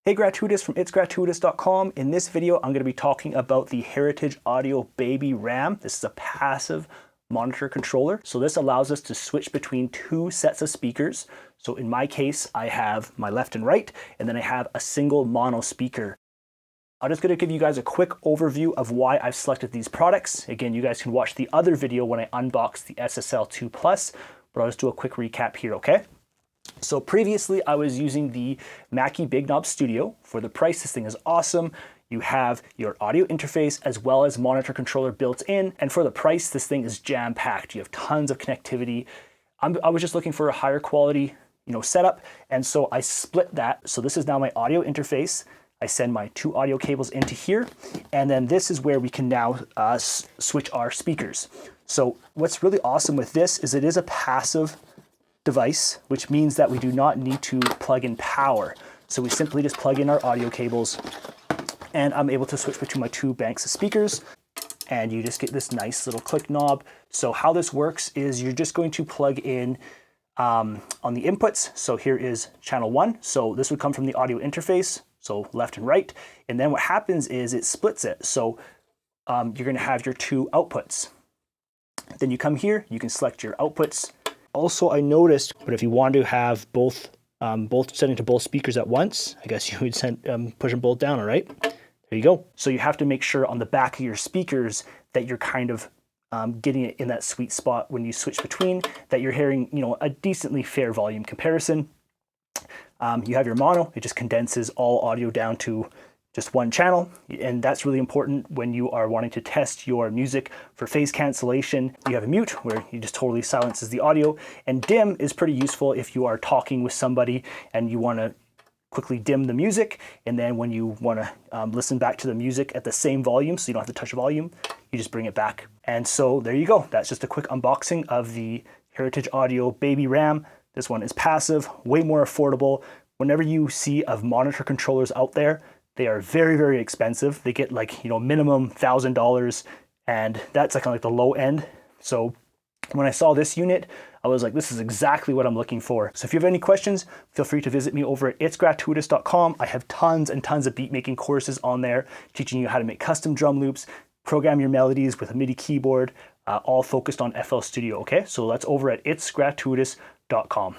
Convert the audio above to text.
Hey Gratuitous from itsgratuitous.com. In this video, I'm going to be talking about the Heritage Audio Baby RAM. This is a passive monitor controller. So this allows us to switch between two sets of speakers. So in my case, I have my left and right, and then I have a single mono speaker. I'm just going to give you guys a quick overview of why I've selected these products. Again, you guys can watch the other video when I unbox the SSL2 Plus, but I'll just do a quick recap here, okay? So previously I was using the Mackie Big Knob Studio. For the price, this thing is awesome. You have your audio interface as well as monitor controller built in. And for the price, this thing is jam-packed. You have tons of connectivity. I was just looking for a higher quality, setup. And so I split that. So this is now my audio interface. I send my two audio cables into here. And then this is where we can now switch our speakers. So what's really awesome with this is it is a passive device, which means that we do not need to plug in power. So we simply just plug in our audio cables and I'm able to switch between my two banks of speakers, and you just get this nice little click knob. So how this works is you're just going to plug in on the inputs. So here is channel 1. So this would come from the audio interface, so left and right. And then what happens is it splits it. So you're going to have your two outputs. Then you come here, you can select your outputs. Also, I noticed, but if you want to have both sending to both speakers at once, I guess you would push them both down, all right? There you go. So you have to make sure on the back of your speakers that you're kind of getting it in that sweet spot when you switch between, that you're hearing, a decently fair volume comparison. You have your mono, it just condenses all audio down to just one channel, and that's really important when you are wanting to test your music for phase cancellation. You have a mute where you just totally silences the audio, and dim is pretty useful if you are talking with somebody and you want to quickly dim the music, and then when you want to listen back to the music at the same volume, so you don't have to touch volume, you just bring it back. And so there you go. That's just a quick unboxing of the Heritage Audio Baby RAM. This one is passive, way more affordable. Whenever you see of monitor controllers out there, they are very, very expensive. They get like, minimum $1,000, and that's like the low end. So when I saw this unit, I was like, this is exactly what I'm looking for. So if you have any questions, feel free to visit me over at itsgratuitous.com. I have tons and tons of beat making courses on there, teaching you how to make custom drum loops, program your melodies with a MIDI keyboard, all focused on FL Studio, okay? So that's over at itsgratuitous.com.